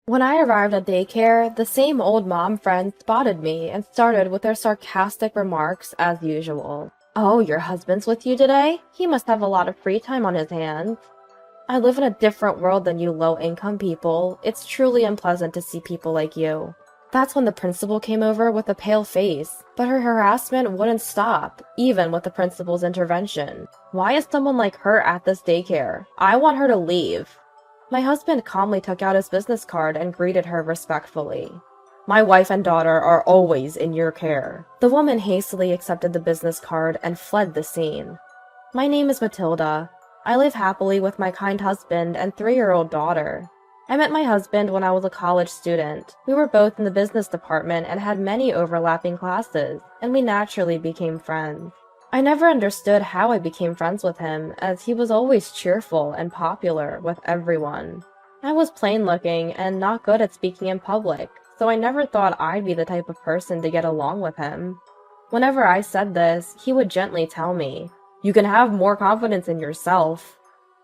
When I arrived at daycare, the same old mom friend spotted me and started with their sarcastic remarks as usual. "Oh, your husband's with you today? He must have a lot of free time on his hands." "I live in a different world than you low-income people. It's truly unpleasant to see people like you." That's when the principal came over with a pale face, but her harassment wouldn't stop, even with the principal's intervention. "Why is someone like her at this daycare? I want her to leave." My husband calmly took out his business card and greeted her respectfully. "My wife and daughter are always in your care." The woman hastily accepted the business card and fled the scene. "My name is Matilda. I live happily with my kind husband and 3-year-old daughter. I met my husband when I was a college student. We were both in the business department and had many overlapping classes, and we naturally became friends. I never understood how I became friends with him, as he was always cheerful and popular with everyone. I was plain-looking and not good at speaking in public, so I never thought I'd be the type of person to get along with him. Whenever I said this, he would gently tell me, "You can have more confidence in yourself."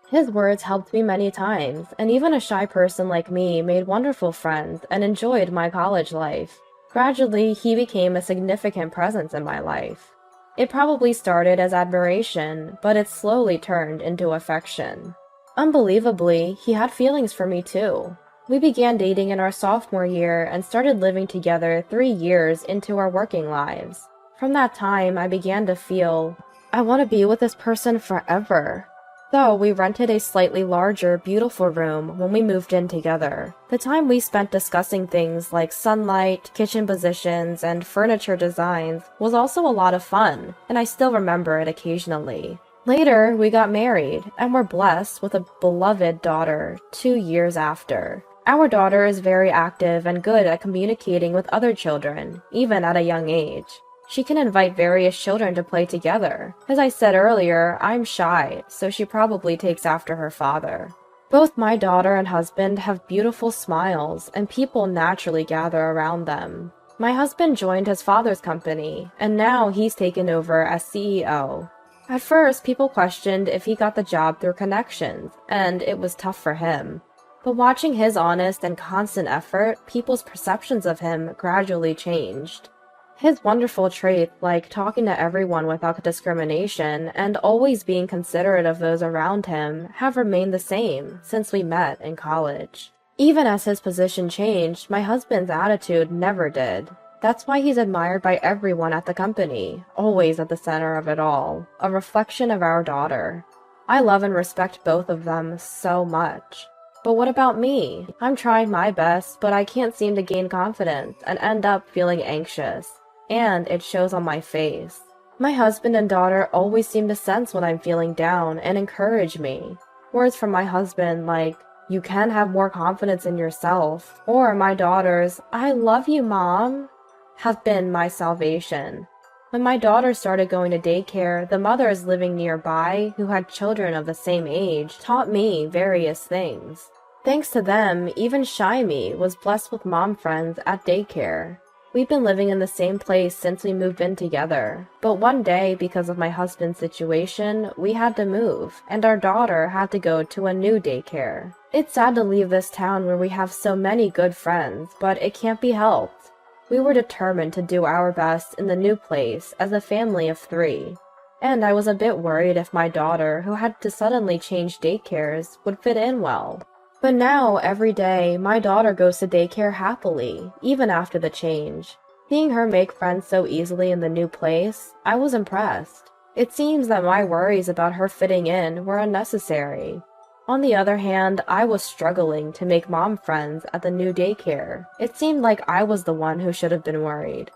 His words helped me many times, and even a shy person like me made wonderful friends and enjoyed my college life. Gradually, he became a significant presence in my life. It probably started as admiration, but it slowly turned into affection. Unbelievably, he had feelings for me too. We began dating in our sophomore year and started living together 3 years into our working lives. From that time, I began to feel, I want to be with this person forever. So we rented a slightly larger, beautiful room when we moved in together. The time we spent discussing things like sunlight, kitchen positions, and furniture designs was also a lot of fun, and I still remember it occasionally. Later, we got married, and were blessed with a beloved daughter 2 years after. Our daughter is very active and good at communicating with other children, even at a young age. She can invite various children to play together. As I said earlier, I'm shy, so she probably takes after her father. Both my daughter and husband have beautiful smiles, and people naturally gather around them. My husband joined his father's company, and now he's taken over as CEO. At first, people questioned if he got the job through connections, and it was tough for him. But watching his honest and constant effort, people's perceptions of him gradually changed. His wonderful traits, like talking to everyone without discrimination and always being considerate of those around him, have remained the same since we met in college. Even as his position changed, my husband's attitude never did. That's why he's admired by everyone at the company, always at the center of it all, a reflection of our daughter. I love and respect both of them so much. But what about me? I'm trying my best, but I can't seem to gain confidence and end up feeling anxious. And it shows on my face. My husband and daughter always seem to sense when I'm feeling down and encourage me. Words from my husband like, "You can have more confidence in yourself," or my daughter's, "I love you, Mom," have been my salvation. When my daughter started going to daycare, the mothers living nearby, who had children of the same age, taught me various things. Thanks to them, even shy me was blessed with mom friends at daycare. We've been living in the same place since we moved in together, but one day, because of my husband's situation, we had to move, and our daughter had to go to a new daycare. It's sad to leave this town where we have so many good friends, but it can't be helped. We were determined to do our best in the new place as a family of 3, and I was a bit worried if my daughter, who had to suddenly change daycares, would fit in well. But now, every day, my daughter goes to daycare happily, even after the change. Seeing her make friends so easily in the new place, I was impressed. It seems that my worries about her fitting in were unnecessary. On the other hand, I was struggling to make mom friends at the new daycare. It seemed like I was the one who should have been worried.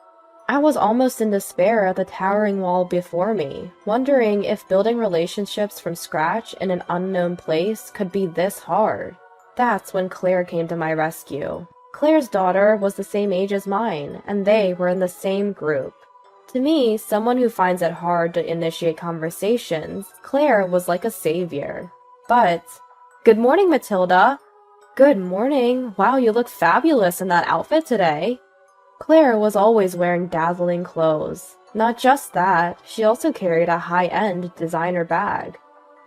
I was almost in despair at the towering wall before me, wondering if building relationships from scratch in an unknown place could be this hard. That's when Claire came to my rescue. Claire's daughter was the same age as mine, and they were in the same group. To me, someone who finds it hard to initiate conversations, Claire was like a savior. But, "Good morning, Matilda." "Good morning. Wow, you look fabulous in that outfit today." Claire was always wearing dazzling clothes. Not just that, she also carried a high-end designer bag.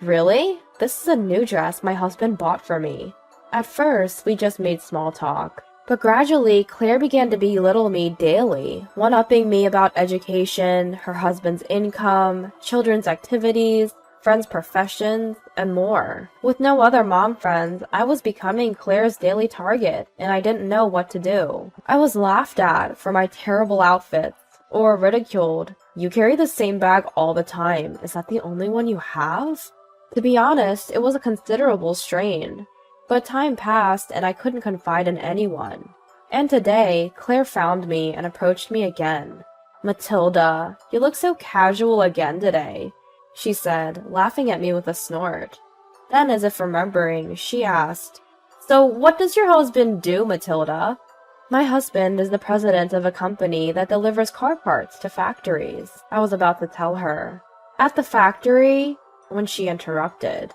"Really? This is a new dress my husband bought for me." At first, we just made small talk. But gradually, Claire began to belittle me daily, one-upping me about education, her husband's income, children's activities, friends' professions, and more. With no other mom friends, I was becoming Claire's daily target, and I didn't know what to do. I was laughed at for my terrible outfits, or ridiculed. You carry the same bag all the time. Is that the only one you have? To be honest, it was a considerable strain. But time passed and I couldn't confide in anyone. And today, Claire found me and approached me again. "Matilda, you look so casual again today," she said, laughing at me with a snort. Then, as if remembering, she asked, "So what does your husband do, Matilda?" "My husband is the president of a company that delivers car parts to factories," I was about to tell her. "At the factory?" when she interrupted.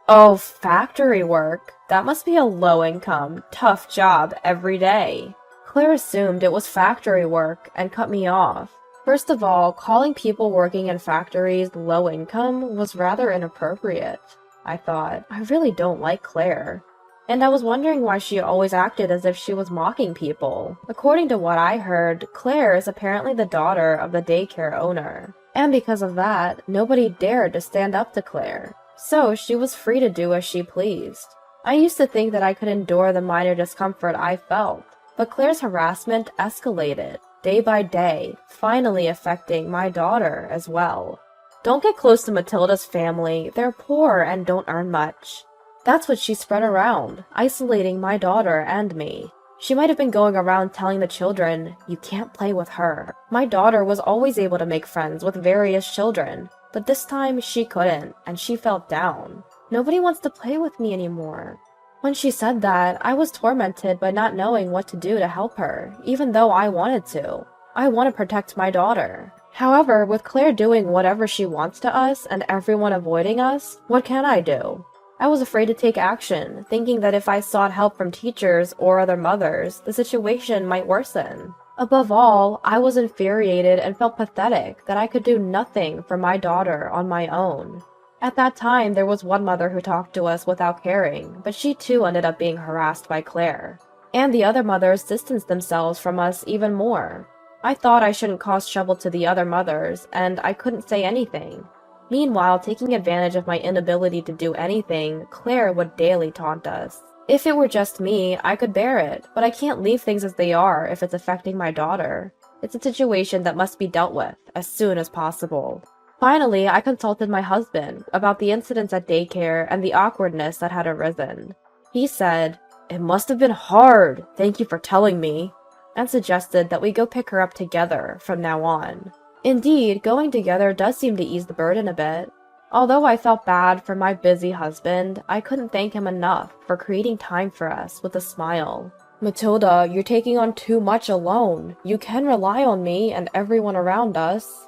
"Oh, factory work. That must be a low-income, tough job every day." Claire assumed it was factory work and cut me off. First of all, calling people working in factories low income was rather inappropriate. I thought, I really don't like Claire. And I was wondering why she always acted as if she was mocking people. According to what I heard, Claire is apparently the daughter of the daycare owner. And because of that, nobody dared to stand up to Claire. So she was free to do as she pleased. I used to think that I could endure the minor discomfort I felt, but Claire's harassment escalated, day by day, finally affecting my daughter as well. "Don't get close to Matilda's family. They're poor and don't earn much." That's what she spread around, isolating my daughter and me. She might have been going around telling the children, "You can't play with her." My daughter was always able to make friends with various children, but this time she couldn't, and she felt down. "Nobody wants to play with me anymore." When she said that, I was tormented by not knowing what to do to help her, even though I wanted to. I want to protect my daughter. However, with Claire doing whatever she wants to us and everyone avoiding us, what can I do? I was afraid to take action, thinking that if I sought help from teachers or other mothers, the situation might worsen. Above all, I was infuriated and felt pathetic that I could do nothing for my daughter on my own. At that time, there was one mother who talked to us without caring, but she too ended up being harassed by Claire. And the other mothers distanced themselves from us even more. I thought I shouldn't cause trouble to the other mothers, and I couldn't say anything. Meanwhile, taking advantage of my inability to do anything, Claire would daily taunt us. If it were just me, I could bear it, but I can't leave things as they are if it's affecting my daughter. It's a situation that must be dealt with as soon as possible. Finally, I consulted my husband about the incidents at daycare and the awkwardness that had arisen. He said, "It must have been hard, thank you for telling me," and suggested that we go pick her up together from now on. Indeed, going together does seem to ease the burden a bit. Although I felt bad for my busy husband, I couldn't thank him enough for creating time for us with a smile. "Matilda, you're taking on too much alone. You can rely on me and everyone around us."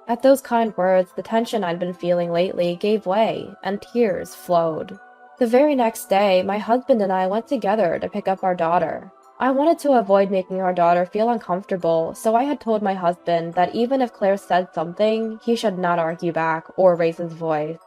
At those kind words, the tension I'd been feeling lately gave way, and tears flowed. The very next day, my husband and I went together to pick up our daughter. I wanted to avoid making our daughter feel uncomfortable, so I had told my husband that even if Claire said something, he should not argue back or raise his voice.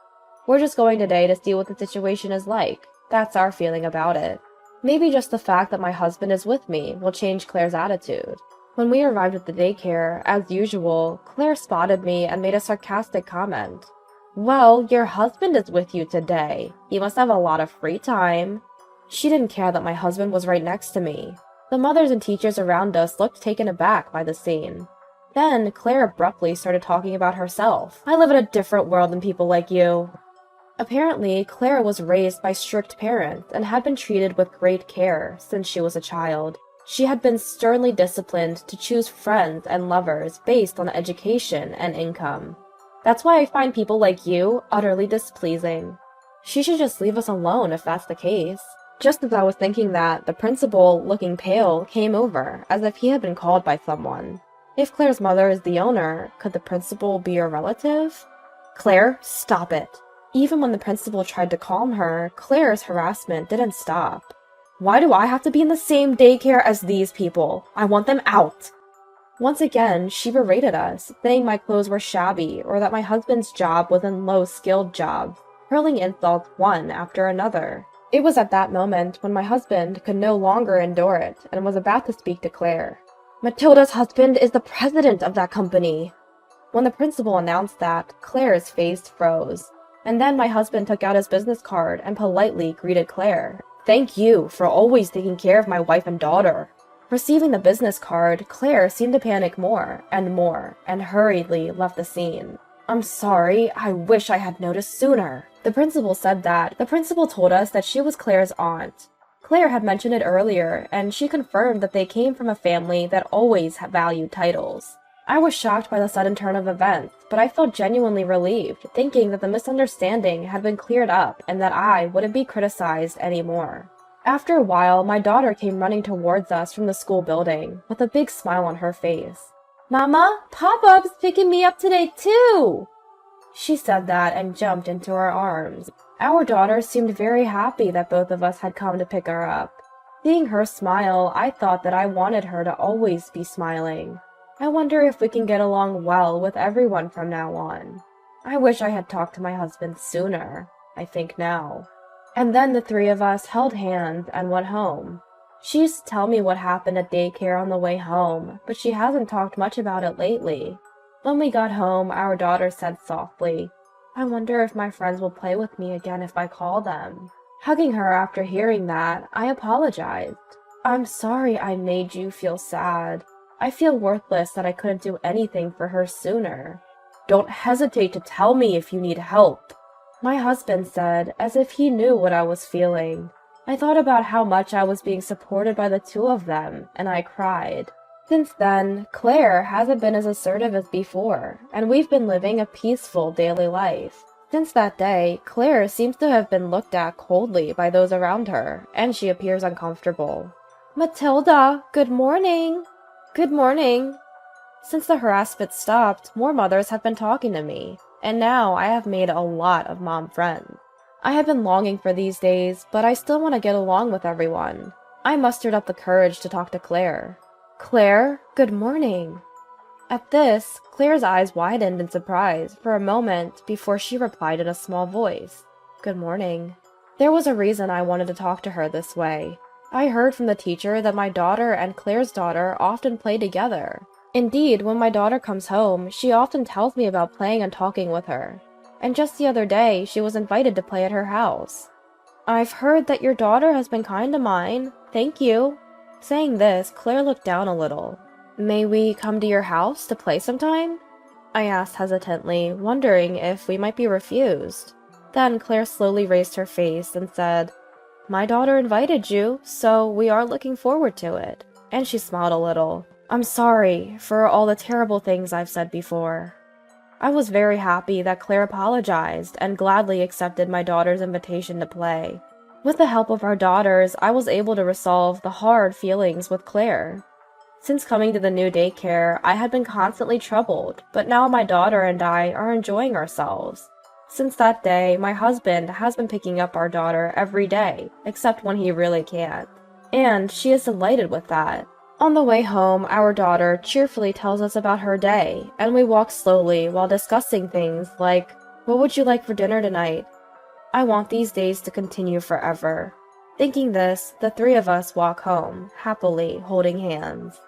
We're just going today to see what the situation is like. That's our feeling about it. Maybe just the fact that my husband is with me will change Claire's attitude. When we arrived at the daycare, as usual, Claire spotted me and made a sarcastic comment. "Well, your husband is with you today. You must have a lot of free time." She didn't care that my husband was right next to me. The mothers and teachers around us looked taken aback by the scene. Then, Claire abruptly started talking about herself. "I live in a different world than people like you." Apparently, Claire was raised by strict parents and had been treated with great care since she was a child. She had been sternly disciplined to choose friends and lovers based on education and income. "That's why I find people like you utterly displeasing." She should just leave us alone if that's the case. Just as I was thinking that, the principal, looking pale, came over, as if he had been called by someone. If Claire's mother is the owner, could the principal be a relative? "Claire, stop it." Even when the principal tried to calm her, Claire's harassment didn't stop. "Why do I have to be in the same daycare as these people? I want them out." Once again, she berated us, saying my clothes were shabby or that my husband's job was a low-skilled job, hurling insults one after another. It was at that moment when my husband could no longer endure it and was about to speak to Claire. Matilda's husband is the president of that company. When the principal announced that, Claire's face froze. And then my husband took out his business card and politely greeted Claire. Thank you for always taking care of my wife and daughter. Receiving the business card, Claire seemed to panic more, and hurriedly left the scene. I'm sorry, I wish I had noticed sooner. The principal said that. The principal told us that she was Claire's aunt. Claire had mentioned it earlier, and she confirmed that they came from a family that always valued titles. I was shocked by the sudden turn of events, but I felt genuinely relieved, thinking that the misunderstanding had been cleared up and that I wouldn't be criticized anymore. After a while, my daughter came running towards us from the school building, with a big smile on her face. Mama, Pop-Up's picking me up today too! She said that and jumped into our arms. Our daughter seemed very happy that both of us had come to pick her up. Seeing her smile, I thought that I wanted her to always be smiling. I wonder if we can get along well with everyone from now on. I wish I had talked to my husband sooner, I think now. And then the three of us held hands and went home. She used to tell me what happened at daycare on the way home, but she hasn't talked much about it lately. When we got home, our daughter said softly, I wonder if my friends will play with me again if I call them. Hugging her after hearing that, I apologized. I'm sorry I made you feel sad. I feel worthless that I couldn't do anything for her sooner. Don't hesitate to tell me if you need help, my husband said, as if he knew what I was feeling. I thought about how much I was being supported by the two of them, and I cried. Since then, Claire hasn't been as assertive as before, and we've been living a peaceful daily life. Since that day, Claire seems to have been looked at coldly by those around her, and she appears uncomfortable. Matilda, good morning. Good morning. Since the harassment stopped, more mothers have been talking to me, and now I have made a lot of mom friends. I have been longing for these days, but I still want to get along with everyone. I mustered up the courage to talk to Claire. Claire, good morning. At this, Claire's eyes widened in surprise for a moment before she replied in a small voice. Good morning. There was a reason I wanted to talk to her this way. I heard from the teacher that my daughter and Claire's daughter often play together. Indeed, when my daughter comes home, she often tells me about playing and talking with her. And just the other day, she was invited to play at her house. I've heard that your daughter has been kind to mine. Thank you. Saying this, Claire looked down a little. May we come to your house to play sometime? I asked hesitantly, wondering if we might be refused. Then Claire slowly raised her face and said, My daughter invited you, so we are looking forward to it. And she smiled a little. I'm sorry for all the terrible things I've said before. I was very happy that Claire apologized and gladly accepted my daughter's invitation to play. With the help of our daughters, I was able to resolve the hard feelings with Claire. Since coming to the new daycare, I had been constantly troubled, but now my daughter and I are enjoying ourselves. Since that day, my husband has been picking up our daughter every day, except when he really can't. And she is delighted with that. On the way home, our daughter cheerfully tells us about her day, and we walk slowly while discussing things like, what would you like for dinner tonight? I want these days to continue forever. Thinking this, the three of us walk home, happily holding hands.